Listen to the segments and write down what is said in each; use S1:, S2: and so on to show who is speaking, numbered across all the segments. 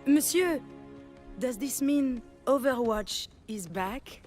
S1: Monsieur, does this mean Overwatch is back?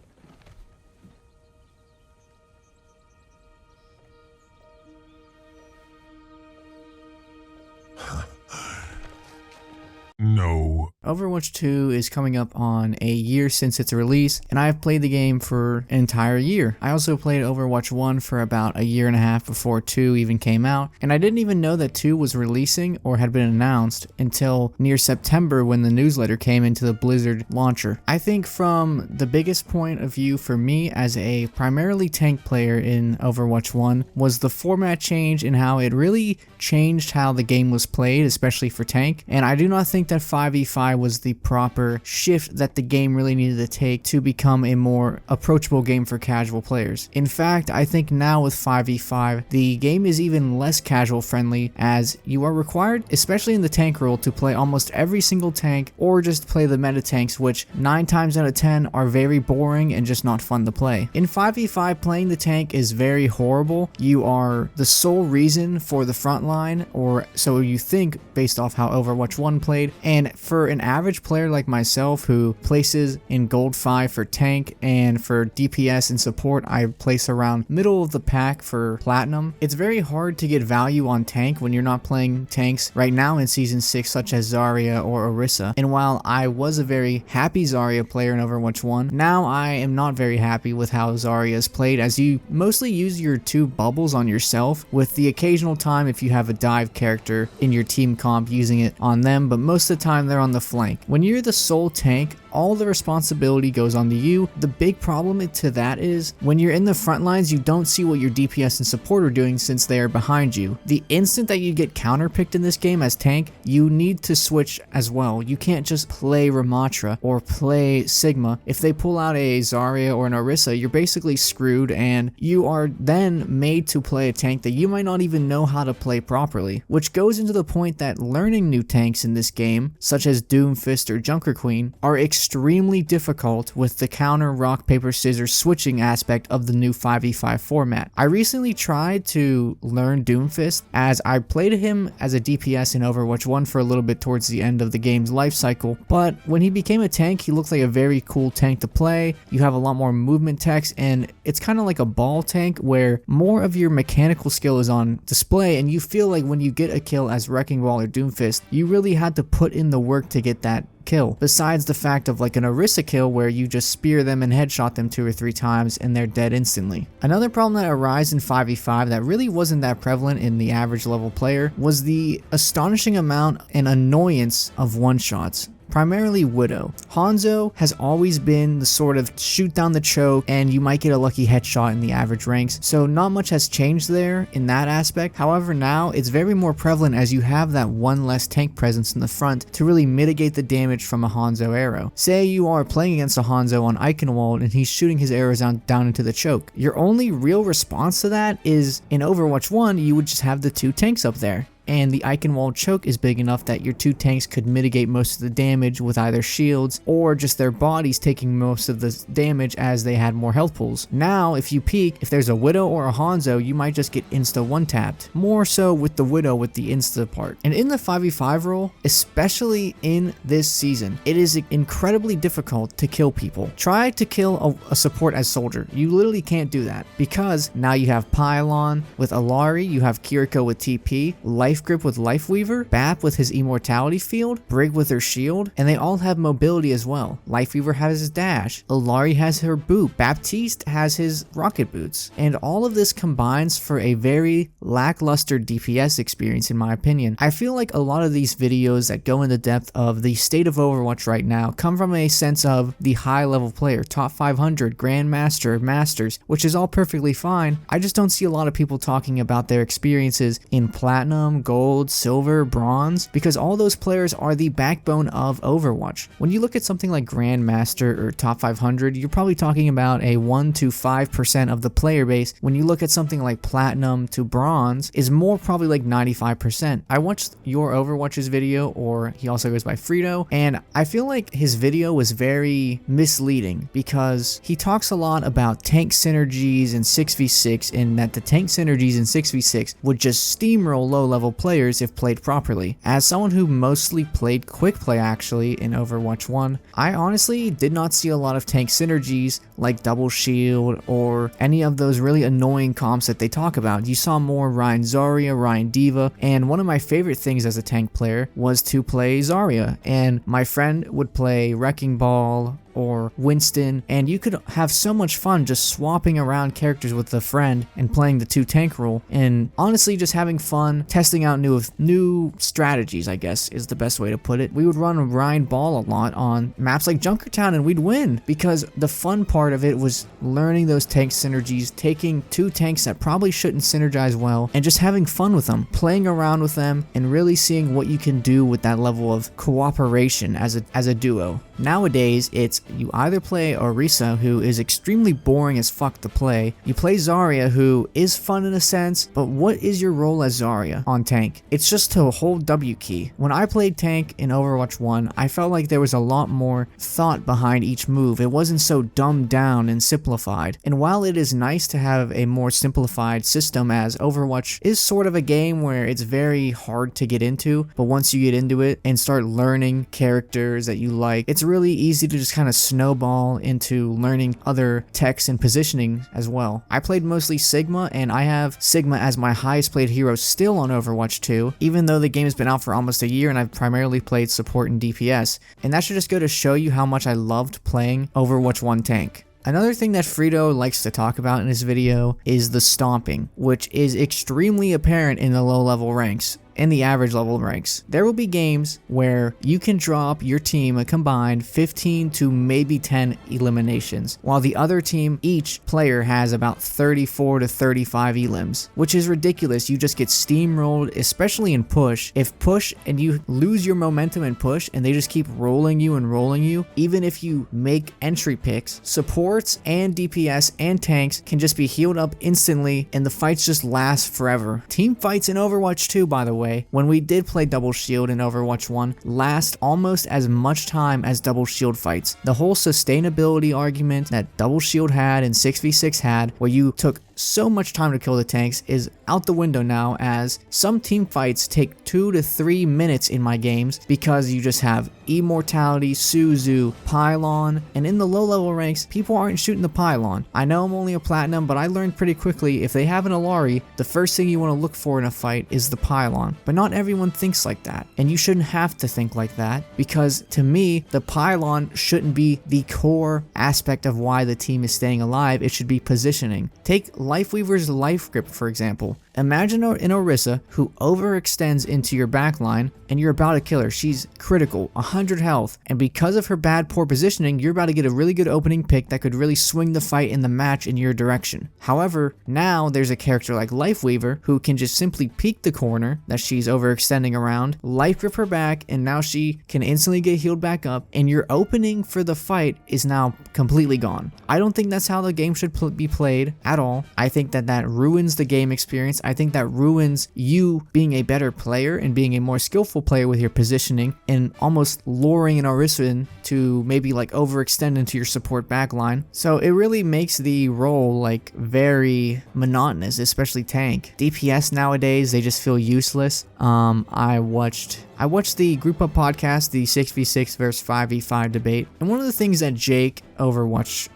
S2: No.
S3: Overwatch 2 is coming up on a year since its release, and I've played the game for an entire year. I also played Overwatch 1 for about a year and a half before 2 even came out, and I didn't even know that 2 was releasing or had been announced until near September when the newsletter came into the Blizzard launcher. I think from the biggest point of view for me as a primarily tank player in Overwatch 1 was the format change and how it really changed how the game was played, especially for tank, and I do not think that 5v5 was the proper shift that the game really needed to take to become a more approachable game for casual players. In fact, I think now with 5v5, the game is even less casual friendly as you are required, especially in the tank role, to play almost every single tank or just play the meta tanks, which 9 times out of 10 are very boring and just not fun to play. In 5v5, playing the tank is very horrible. You are the sole reason for the front line, or so you think based off how Overwatch 1 played, and for an average player like myself who places in gold 5 for tank and for DPS and support I place around middle of the pack for platinum, it's very hard to get value on tank when you're not playing tanks right now in season 6 such as Zarya or Orisa. And while I was a very happy Zarya player in Overwatch 1, now I am not very happy with how Zarya is played, as you mostly use your 2 bubbles on yourself, with the occasional time if you have a dive character in your team comp using it on them, but most of the time they're on the flank. When you're the sole tank, all the responsibility goes onto you. The big problem to that is when you're in the front lines, you don't see what your DPS and support are doing since they are behind you. The instant that you get counterpicked in this game as tank, you need to switch as well. You can't just play Ramatra or play Sigma. If they pull out a Zarya or an Orisa, you're basically screwed, and you are then made to play a tank that you might not even know how to play properly, which goes into the point that learning new tanks in this game, such as Doomfist or Junker Queen, are extremely difficult with the counter rock paper scissors switching aspect of the new 5v5 format. I recently tried to learn Doomfist as I played him as a DPS in Overwatch 1 for a little bit towards the end of the game's life cycle, but when he became a tank, he looked like a very cool tank to play. You have a lot more movement text, and it's kind of like a ball tank where more of your mechanical skill is on display, and you feel like when you get a kill as Wrecking Ball or Doomfist, you really had to put in the work to get that kill, besides the fact of like an Orisa kill where you just spear them and headshot them 2 or 3 times and they're dead instantly. Another problem that arises in 5v5 that really wasn't that prevalent in the average level player was the astonishing amount and annoyance of one-shots. Primarily Widow. Hanzo has always been the sort of shoot down the choke and you might get a lucky headshot in the average ranks, so not much has changed there in that aspect. However, now it's very more prevalent as you have that one less tank presence in the front to really mitigate the damage from a Hanzo arrow. Say you are playing against a Hanzo on Eichenwald and he's shooting his arrows down into the choke. Your only real response to that is in Overwatch 1 you would just have the 2 tanks up there, and the Eichenwald choke is big enough that your 2 tanks could mitigate most of the damage with either shields or just their bodies taking most of the damage as they had more health pools. Now, if you peek, if there's a Widow or a Hanzo, you might just get insta one-tapped. More so with the Widow with the insta part. And in the 5v5 role, especially in this season, it is incredibly difficult to kill people. Try to kill a support as Soldier. You literally can't do that because now you have Pylon with Alari, you have Kiriko with TP, Life Grip with Lifeweaver, Bap with his Immortality Field, Brig with her shield, and they all have mobility as well. Lifeweaver has his dash, Alari has her boot, Baptiste has his rocket boots, and all of this combines for a very lackluster DPS experience in my opinion. I feel like a lot of these videos that go into depth of the state of Overwatch right now come from a sense of the high level player, top 500, Grandmaster, Masters, which is all perfectly fine. I just don't see a lot of people talking about their experiences in Platinum, Gold, Silver, Bronze, because all those players are the backbone of Overwatch. When you look at something like Grandmaster or Top 500, you're probably talking about a 1 to 5% of the player base. When you look at something like Platinum to Bronze, is more probably like 95%. I watched your Overwatch's video, or he also goes by Frito, and I feel like his video was very misleading because he talks a lot about tank synergies in 6v6, and that the tank synergies in 6v6 would just steamroll low-level players if played properly. As someone who mostly played quick play actually in Overwatch 1, I honestly did not see a lot of tank synergies like double shield or any of those really annoying comps that they talk about. You saw more Ryan Zarya, Ryan Diva, and one of my favorite things as a tank player was to play Zarya, and my friend would play Wrecking Ball or Winston, and you could have so much fun just swapping around characters with a friend and playing the 2 tank role, and honestly just having fun testing out new strategies, I guess is the best way to put it. We would run Ryan Ball a lot on maps like Junkertown and we'd win, because the fun part of it was learning those tank synergies, taking 2 tanks that probably shouldn't synergize well and just having fun with them, playing around with them, and really seeing what you can do with that level of cooperation as a duo. Nowadays, it's you either play Orisa, who is extremely boring as fuck to play, you play Zarya, who is fun in a sense, but what is your role as Zarya on tank? It's just to hold W key. When I played tank in Overwatch 1, I felt like there was a lot more thought behind each move. It wasn't so dumbed down and simplified. And while it is nice to have a more simplified system, as Overwatch is sort of a game where it's very hard to get into, but once you get into it and start learning characters that you like, it's really easy to just kind of snowball into learning other techs and positioning as well. I played mostly Sigma, and I have Sigma as my highest played hero still on Overwatch 2, even though the game has been out for almost a year and I've primarily played support and DPS, and that should just go to show you how much I loved playing Overwatch 1 tank. Another thing that Frito likes to talk about in his video is the stomping, which is extremely apparent in the low level ranks. In the average level ranks, there will be games where you can drop your team a combined 15 to maybe 10 eliminations, while the other team, each player has about 34 to 35 elims, which is ridiculous. You just get steamrolled, especially in push. If push and you lose your momentum in push and they just keep rolling you, even if you make entry picks, supports and DPS and tanks can just be healed up instantly and the fights just last forever. Team fights in Overwatch 2, by the way, when we did play double shield in Overwatch 1, last almost as much time as double shield fights. The whole sustainability argument that double shield had and 6v6 had, where you took so much time to kill the tanks, is out the window now, as some team fights take 2 to 3 minutes in my games because you just have Immortality, Suzu, Pylon, and in the low level ranks, people aren't shooting the Pylon. I know I'm only a Platinum, but I learned pretty quickly if they have an Alari, the first thing you want to look for in a fight is the Pylon. But not everyone thinks like that, and you shouldn't have to think like that, because to me, the Pylon shouldn't be the core aspect of why the team is staying alive. It should be positioning. Take Lifeweaver's Life Grip, for example. Imagine an Orisa who overextends into your backline and you're about to kill her. She's critical, 100 health, and because of her bad poor positioning, you're about to get a really good opening pick that could really swing the fight in the match in your direction. However, now there's a character like Lifeweaver who can just simply peek the corner that she's overextending around, life grip her back, and now she can instantly get healed back up, and your opening for the fight is now completely gone. I don't think that's how the game should be played at all. I think that ruins the game experience. I think that ruins you being a better player and being a more skillful player with your positioning, and almost luring an Orisa in to maybe like overextend into your support backline. So it really makes the role like very monotonous, especially tank. DPS nowadays, they just feel useless. I watched the Group Up podcast, the 6v6 versus 5v5 debate, and one of the things that Jake Overwatch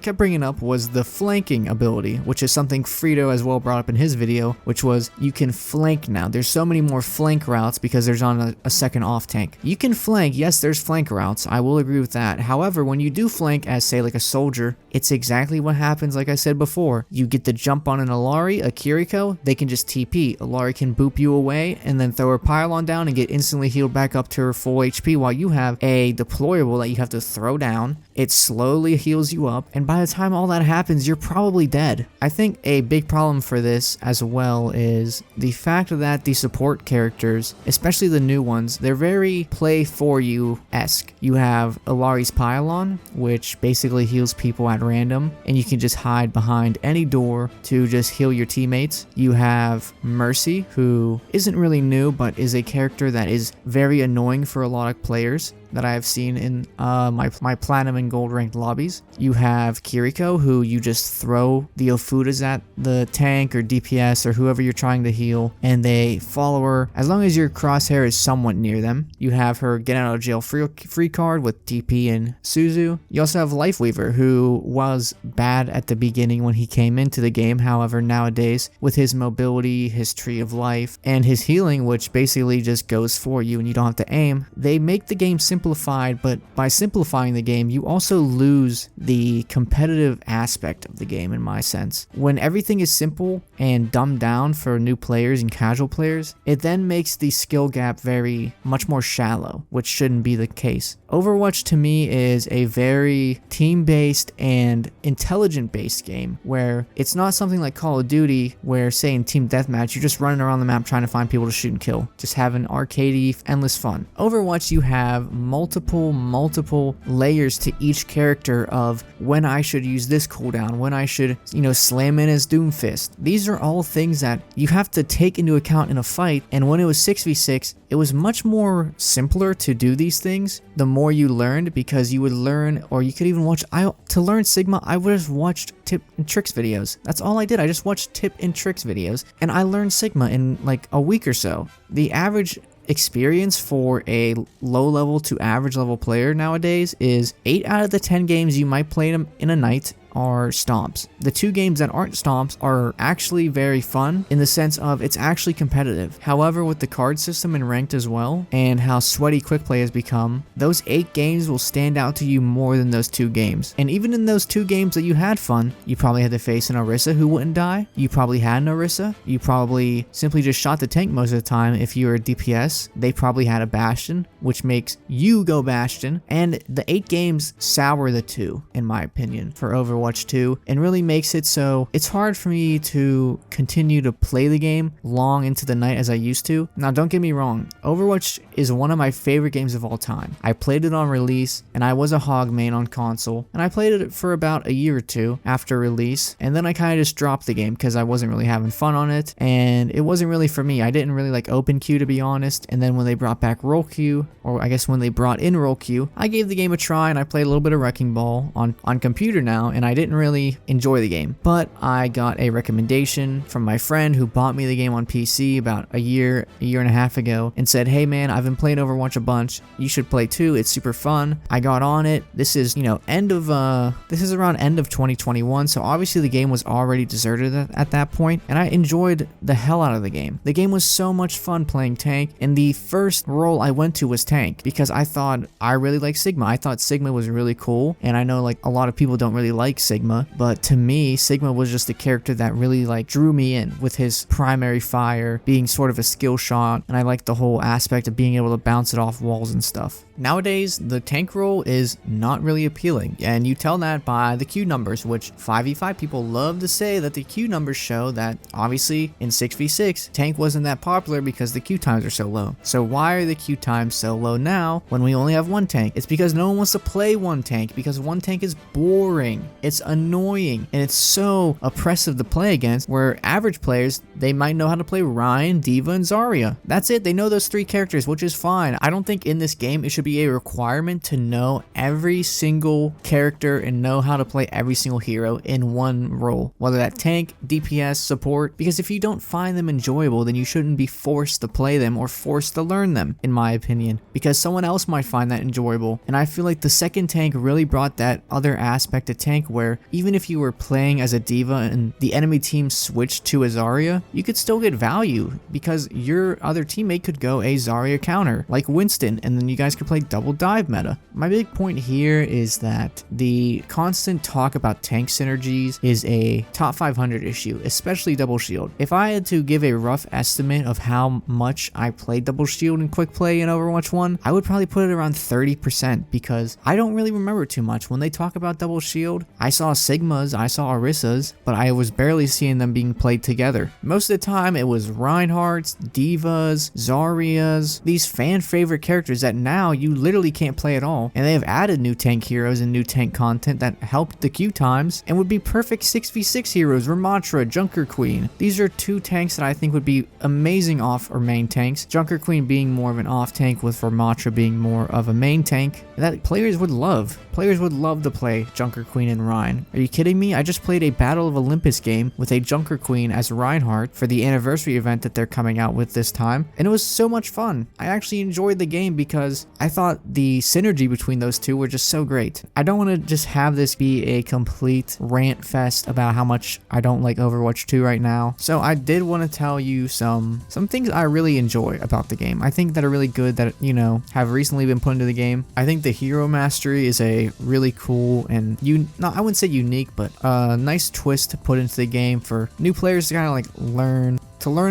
S3: kept bringing up was the flanking ability, which is something Frito as well brought up in his video, which was you can flank now. There's so many more flank routes because there's on a second off tank. You can flank, yes, there's flank routes, I will agree with that. However, when you do flank as, say, like a soldier, it's exactly what happens like I said before. You get the jump on an Alari, a Kiriko, they can just TP. Alari can boop you away and then throw her Pylon down and get instantly healed back up to her full HP, while you have a deployable that you have to throw down. It slowly heals you up, and by the time all that happens, you're probably dead. I think a big problem for this as well is the fact that the support characters, especially the new ones, they're very play for you-esque. You have Alari's Pylon, which basically heals people at random, and you can just hide behind any door to just heal your teammates. You have Mercy, who isn't really new, but is a character that is very annoying for a lot of players. that I have seen in my platinum and gold ranked lobbies. You have Kiriko, who you just throw the Ofudas at the tank or DPS or whoever you're trying to heal, and they follow her as long as your crosshair is somewhat near them. You have her get out of jail free card with TP and Suzu. You also have Lifeweaver, who was bad at the beginning when he came into the game. However, nowadays with his mobility, his tree of life, and his healing, which basically just goes for you and you don't have to aim, they make the game simplified. But by simplifying the game, you also lose the competitive aspect of the game, in my sense. When everything is simple and dumbed down for new players and casual players, it then makes the skill gap very much more shallow, which shouldn't be the case. Overwatch to me is a very team-based and intelligent-based game, where it's not something like Call of Duty where, say in team deathmatch, you're just running around the map trying to find people to shoot and kill, just having arcadey, endless fun. Overwatch, you have multiple layers to each character of when I should use this cooldown, when I should, slam in as Doomfist. These are all things that you have to take into account in a fight, and when it was 6v6, it was much more simpler to do these things the more you learned, because you would learn, or you could even watch, to learn Sigma, I would have watched tip and tricks videos. That's all I did. I just watched tip and tricks videos, and I learned Sigma in like a week or so. The average experience for a low level to average level player nowadays is 8 out of the 10 games you might play them in a night are stomps. The 2 games that aren't stomps are actually very fun in the sense of it's actually competitive. However, with the card system and ranked as well, and how sweaty quick play has become, those 8 games will stand out to you more than those 2 games. And even in those 2 games that you had fun, you probably had to face an Orisa who wouldn't die. You probably had an Orisa. You probably simply just shot the tank most of the time. If you were a DPS, they probably had a Bastion, which makes you go Bastion. And the 8 games sour the 2, in my opinion, for Overwatch 2, and really makes it so it's hard for me to continue to play the game long into the night as I used to. Now, don't get me wrong, Overwatch is one of my favorite games of all time. I played it on release, and I was a hog main on console, and I played it for about a year or 2 after release, and then I kind of just dropped the game because I wasn't really having fun on it, and it wasn't really for me. I didn't really like open queue, to be honest, and then when they brought back roll queue, or I guess when they brought in roll queue, I gave the game a try, and I played a little bit of Wrecking Ball on computer now, and I didn't really enjoy the game. But I got a recommendation from my friend who bought me the game on PC about a year and a half ago, and said, hey man, I've been playing Overwatch a bunch, you should play too, it's super fun. I got on it. This is around end of 2021, so obviously the game was already deserted at that point, and I enjoyed the hell out of the game. The game was so much fun playing tank, and the first role I went to was tank because I thought I really liked Sigma. I thought Sigma was really cool, and I know like a lot of people don't really like Sigma, but to me, Sigma was just a character that really like drew me in with his primary fire being sort of a skill shot, and I liked the whole aspect of being able to bounce it off walls and stuff. Nowadays, the tank role is not really appealing, and you tell that by the Q numbers, which 5v5 people love to say that the Q numbers show that obviously in 6v6, tank wasn't that popular because the Q times are so low. So why are the Q times so low now when we only have one tank? It's because no one wants to play one tank, because one tank is boring, it's annoying, and it's so oppressive to play against, where average players, they might know how to play Ryan, D.Va, and Zarya. That's it. They know those 3 characters, which is fine. I don't think in this game it should be a requirement to know every single character and know how to play every single hero in one role, whether that tank, DPS, support, because if you don't find them enjoyable, then you shouldn't be forced to play them or forced to learn them, in my opinion, because someone else might find that enjoyable. And I feel like the second tank really brought that other aspect to tank, where even if you were playing as a D.Va and the enemy team switched to a Zarya, you could still get value because your other teammate could go a Zarya counter like Winston, and then you guys could play double dive meta. My big point here is that the constant talk about tank synergies is a top 500 issue, especially double shield. If I had to give a rough estimate of how much I played double shield and quick play in Overwatch 1, I would probably put it around 30%, because I don't really remember too much. When they talk about double shield, I I saw Sigmas, I saw Orissas, but I was barely seeing them being played together. Most of the time it was Reinhardts, Divas, Zaryas, these fan favorite characters that now you literally can't play at all, and they have added new tank heroes and new tank content that helped the queue times and would be perfect 6v6 heroes. Ramattra, Junker Queen. These are two tanks that I think would be amazing off or main tanks. Junker Queen being more of an off tank with Ramattra being more of a main tank that players would love. Players would love to play Junker Queen and Rein. Are you kidding me? I just played a Battle of Olympus game with a Junker Queen as Reinhardt for the anniversary event that they're coming out with this time, and it was so much fun. I actually enjoyed the game because I thought the synergy between those two were just so great. I don't want to just have this be a complete rant fest about how much I don't like Overwatch 2 right now, so I did want to tell you some things I really enjoy about the game. I think that are really good that, you know, have recently been put into the game. I think the hero mastery is a really cool and I wouldn't say unique, but a nice twist to put into the game for new players to kind of like learn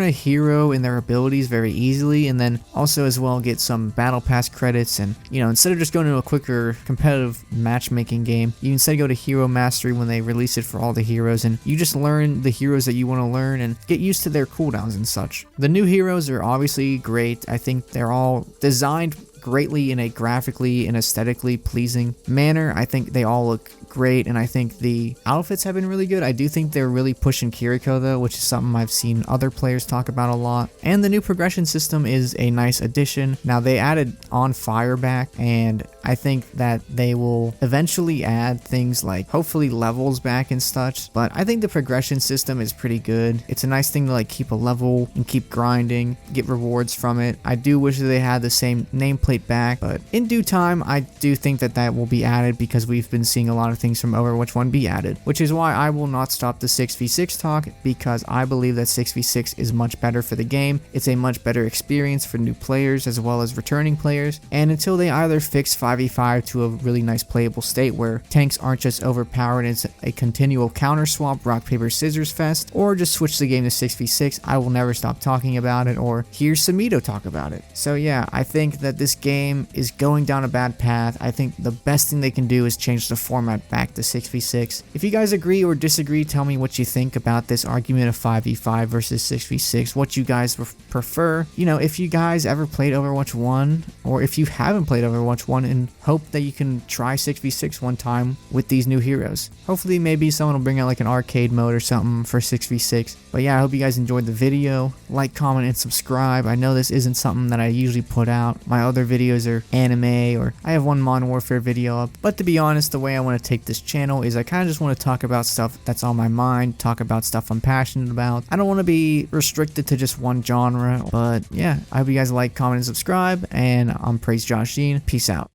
S3: a hero and their abilities very easily, and then also as well get some battle pass credits. And, you know, instead of just going to a quicker competitive matchmaking game, you instead go to hero mastery when they release it for all the heroes, and you just learn the heroes that you want to learn and get used to their cooldowns and such. The new heroes are obviously great. I think they're all designed greatly in a graphically and aesthetically pleasing manner. I think they all look great, and I think the outfits have been really good. I do think they're really pushing Kiriko though, which is something I've seen other players talk about a lot. And the new progression system is a nice addition. Now they added On Fire back, and I think that they will eventually add things like hopefully levels back and such, but I think the progression system is pretty good. It's a nice thing to like keep a level and keep grinding, get rewards from it. I do wish that they had the same nameplate back, but in due time I do think that that will be added because we've been seeing a lot of things from Overwatch 1 be added, which is why I will not stop the 6v6 talk, because I believe that 6v6 is much better for the game. It's a much better experience for new players as well as returning players, and until they either fix 5v5 to a really nice playable state where tanks aren't just overpowered and it's a continual counter swap rock paper scissors fest, or just switch the game to 6v6, I will never stop talking about it or hear Samito talk about it. So yeah, I think that this game is going down a bad path. I think the best thing they can do is change the format back to 6v6. If you guys agree or disagree, tell me what you think about this argument of 5v5 versus 6v6, what you guys prefer. You know, if you guys ever played Overwatch 1, or if you haven't played Overwatch 1, and hope that you can try 6v6 one time with these new heroes. Hopefully maybe someone will bring out like an arcade mode or something for 6v6. But yeah, I hope you guys enjoyed the video. Like, comment, and subscribe. I know this isn't something that I usually put out. My other videos are anime, or I have one Modern Warfare video up. But to be honest, the way I want to take this channel is I kind of just want to talk about stuff that's on my mind, talk about stuff I'm passionate about. I don't want to be restricted to just one genre. But yeah, I hope you guys like, comment, and subscribe. And I'm Praise Josh Jean. Peace out.